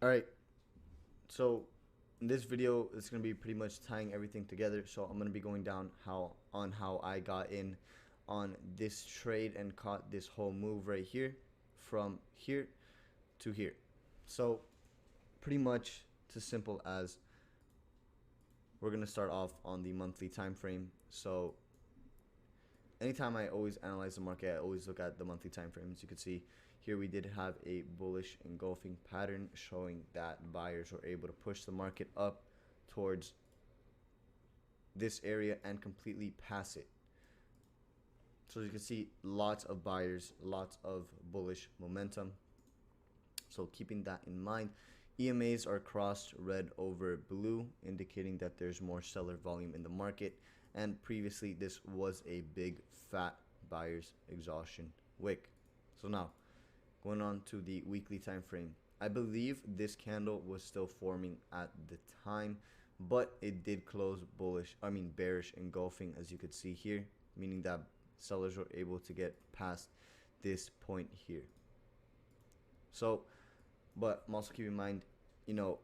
Alright, so in this video it's going to be pretty much tying everything together. So I'm going to be going down how I got in on this trade and caught this whole move right here from here to here. So pretty much it's as simple as we're going to start off on the monthly time frame. So anytime I always analyze the market, I always look at the monthly time frame. As you can see here, we did have a bullish engulfing pattern showing that buyers were able to push the market up towards this area and completely pass it. So as you can see, lots of buyers, lots of bullish momentum. So keeping that in mind, EMAs are crossed red over blue, indicating that there's more seller volume in the market. And previously, this was a big fat buyer's exhaustion wick. So now, going on to the weekly time frame, I believe this candle was still forming at the time, but it did close bearish engulfing, as you could see here, meaning that sellers were able to get past this point here. So, but I'm also keeping in mind,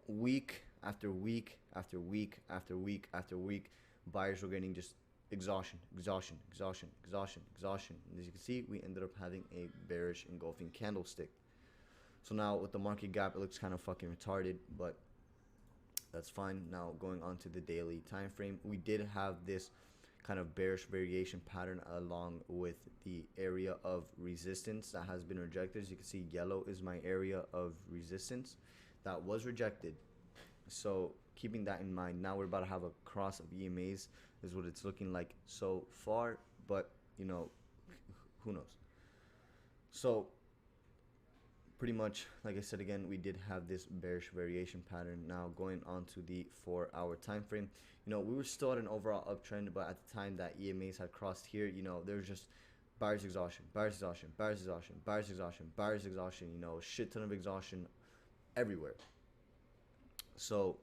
week after week after week after week after week, buyers were getting just exhaustion. And as you can see, we ended up having a bearish engulfing candlestick. So now with the market gap, it looks kind of fucking retarded, but that's fine. Now going on to the daily time frame, we did have this kind of bearish variation pattern along with the area of resistance that has been rejected. As you can see, yellow is my area of resistance that was rejected. So keeping that in mind, now we're about to have a cross of EMAs is what it's looking like so far, but who knows. So pretty much, like I said again, we did have this bearish variation pattern. Now going on to the 4-hour time frame, we were still at an overall uptrend, but at the time that EMAs had crossed here, there was just buyer's exhaustion, buyer's exhaustion, buyer's exhaustion, buyer's exhaustion, buyer's exhaustion, a shit ton of exhaustion everywhere. So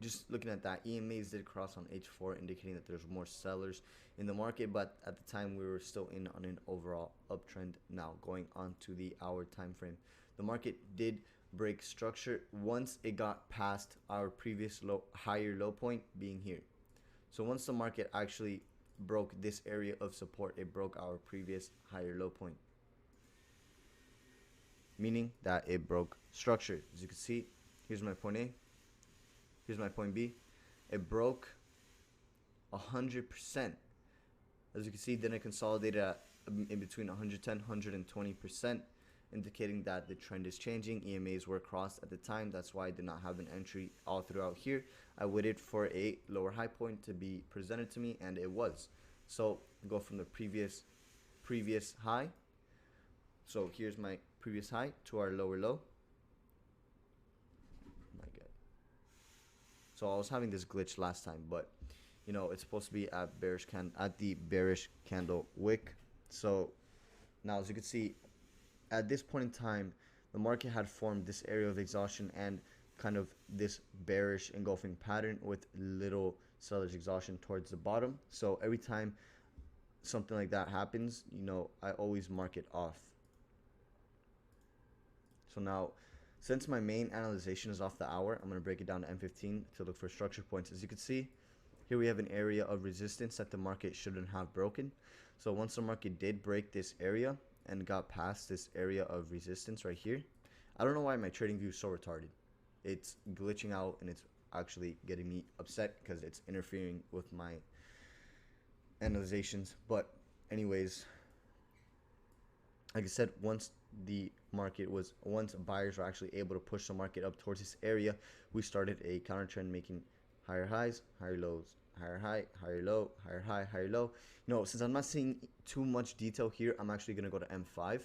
just looking at that, EMAs did cross on H4, indicating that there's more sellers in the market, but at the time we were still in on an overall uptrend. Now going on to the hour time frame, the market did break structure once it got past our previous higher low point being here. So once the market actually broke this area of support, it broke our previous higher low point, meaning that it broke structure. As you can see, here's my point A, here's my point B. It broke 100%. As you can see, then it consolidated at in between 110, 120%, indicating that the trend is changing. EMAs were crossed at the time. That's why I did not have an entry all throughout here. I waited for a lower high point to be presented to me, and it was. So go from the previous high. So here's my previous high to our lower low. So I was having this glitch last time, but it's supposed to be at the bearish candle wick. So now, as you can see, at this point in time, the market had formed this area of exhaustion and kind of this bearish engulfing pattern with little seller's exhaustion towards the bottom. So every time something like that happens, I always mark it off. So now, since my main analyzation is off the hour, I'm going to break it down to M15 to look for structure points. As you can see, here we have an area of resistance that the market shouldn't have broken. So once the market did break this area and got past this area of resistance right here, I don't know why my trading view is so retarded. It's glitching out and it's actually getting me upset because it's interfering with my analyzations. But anyways, like I said, once buyers were actually able to push the market up towards this area, we started a counter trend making higher highs, higher lows, higher high, higher low, higher high, higher low. Since I'm not seeing too much detail here, I'm actually going to go to M5.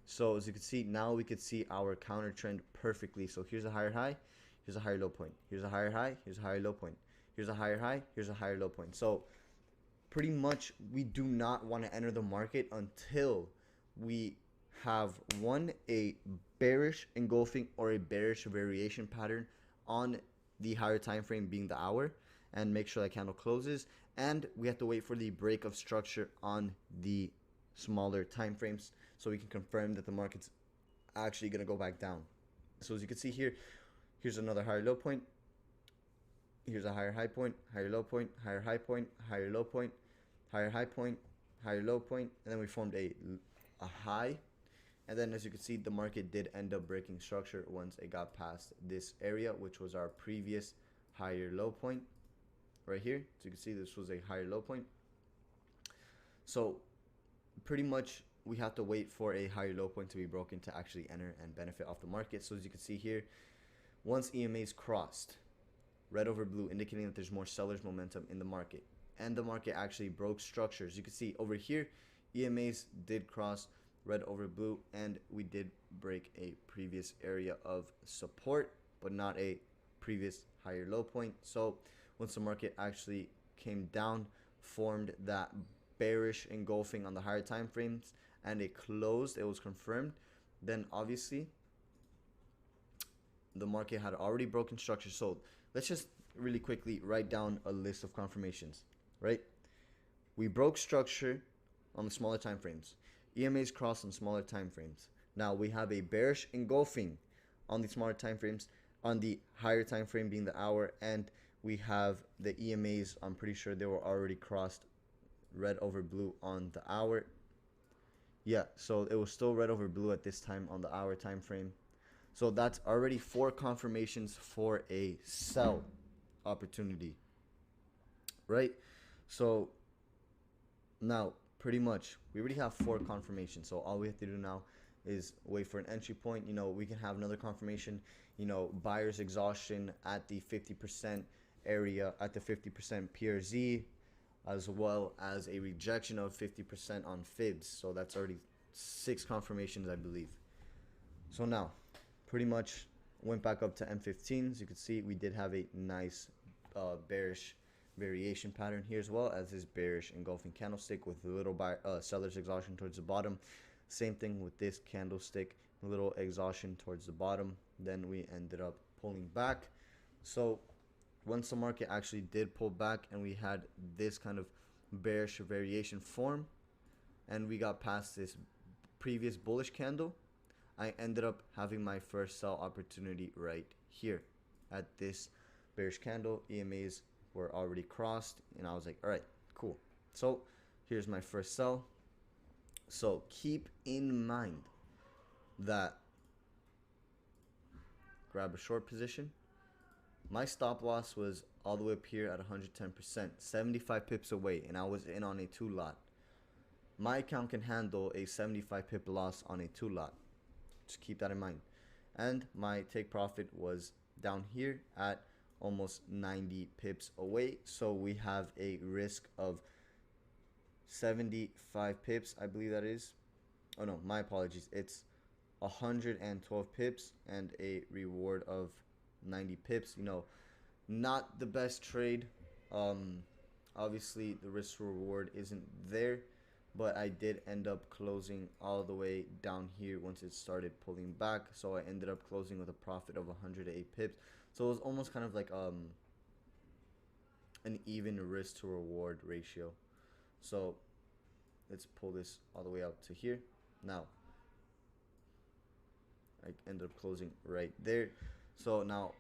So as you can see, now we could see our counter trend perfectly. So here's a higher high, here's a higher low point, here's a higher high, here's a higher low point, here's a higher high, here's a higher low point. So pretty much we do not want to enter the market until we have a bearish engulfing or a bearish variation pattern on the higher time frame, being the hour, and make sure that candle closes, and we have to wait for the break of structure on the smaller time frames so we can confirm that the market's actually going to go back down. So as you can see here, here's another higher low point. Here's a higher high point, higher low point, higher high point, higher low point, higher high point, higher low point, and then we formed a high. And then as you can see, the market did end up breaking structure once it got past this area, which was our previous higher low point right here. So you can see this was a higher low point. So pretty much we have to wait for a higher low point to be broken to actually enter and benefit off the market. So as you can see here, once EMAs crossed red over blue, indicating that there's more sellers momentum in the market, and the market actually broke structures. You can see over here, EMAs did cross red over blue, and we did break a previous area of support, but not a previous higher low point. So once the market actually came down, formed that bearish engulfing on the higher time frames, and it closed, it was confirmed, then obviously the market had already broken structure. So let's just really quickly write down a list of confirmations, right? We broke structure on the smaller time frames. EMAs crossed on smaller time frames. Now we have a bearish engulfing on the smaller time frames, on the higher time frame being the hour, and we have the EMAs, I'm pretty sure they were already crossed red over blue on the hour. Yeah, so it was still red over blue at this time on the hour time frame. So that's already 4 confirmations for a sell opportunity, right? So now pretty much we already have 4 confirmations. So all we have to do now is wait for an entry point. You know, we can have another confirmation, you know, buyer's exhaustion at the 50% area, at the 50% PRZ, as well as a rejection of 50% on fibs. So that's already 6 confirmations, I believe. So now pretty much went back up to M15. As you can see, we did have a nice bearish variation pattern here, as well as this bearish engulfing candlestick with a little seller's exhaustion towards the bottom. Same thing with this candlestick, a little exhaustion towards the bottom. Then we ended up pulling back. So once the market actually did pull back and we had this kind of bearish variation form, and we got past this previous bullish candle, I ended up having my first sell opportunity right here at this bearish candle. EMAs were already crossed, and I was like, all right, cool. So here's my first sell. So keep in mind that grab a short position. My stop loss was all the way up here at 110%, 75 pips away, and I was in on a 2 lot. My account can handle a 75 pip loss on a 2 lot. Just keep that in mind. And my take profit was down here at almost 90 pips away. So we have a risk of 75 pips, I believe that is. Oh no, my apologies. It's 112 pips and a reward of 90 pips. You know, not the best trade. Obviously the risk reward isn't there, but I did end up closing all the way down here once it started pulling back. So I ended up closing with a profit of 108 pips. So it was almost kind of like an even risk to reward ratio. So let's pull this all the way out to here. Now I ended up closing right there. So now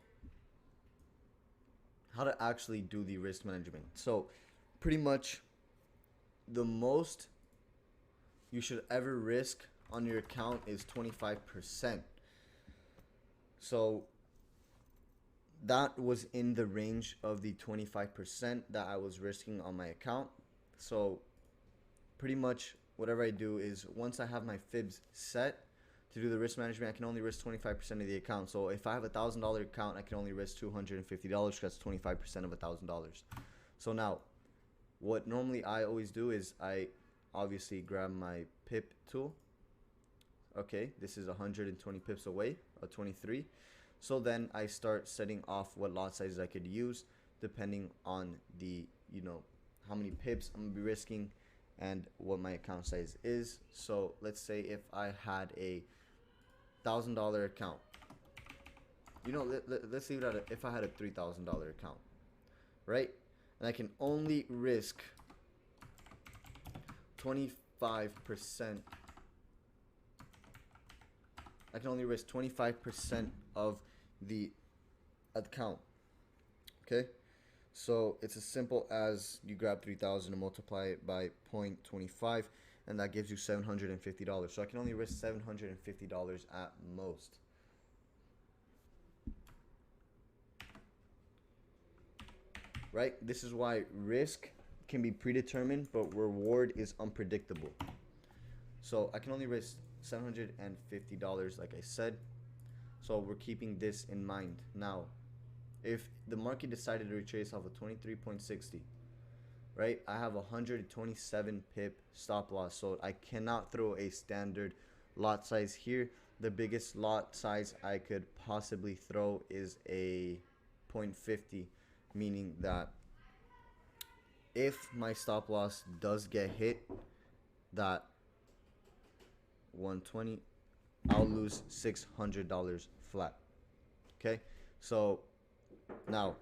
how to actually do the risk management. So pretty much the most you should ever risk on your account is 25%. So that was in the range of the 25% that I was risking on my account. So pretty much whatever I do is once I have my fibs set to do the risk management, I can only risk 25% of the account. So if I have a $1,000 account, I can only risk $250 because that's 25% of $1,000. So now what normally I always do is I obviously grab my pip tool. Okay, this is 120 pips away, or 23. So then I start setting off what lot sizes I could use depending on the, you know, how many pips I'm gonna be risking and what my account size is. So let's say if I had a $1,000 account, you know, let's leave it at if I had a $3,000 account, right? And I can only risk 25%. I can only risk 25% of the account. Okay, so it's as simple as you grab 3,000 and multiply it by 0.25, and that gives you $750. So I can only risk $750 at most. Right? This is why risk can be predetermined, but reward is unpredictable. So I can only risk $750, like I said. So we're keeping this in mind. Now, if the market decided to retrace off of 23.60, right, I have 127 pip stop loss. So I cannot throw a standard lot size here. The biggest lot size I could possibly throw is a 0.50, meaning that if my stop loss does get hit, that 120, I'll lose $600 flat. Okay, so now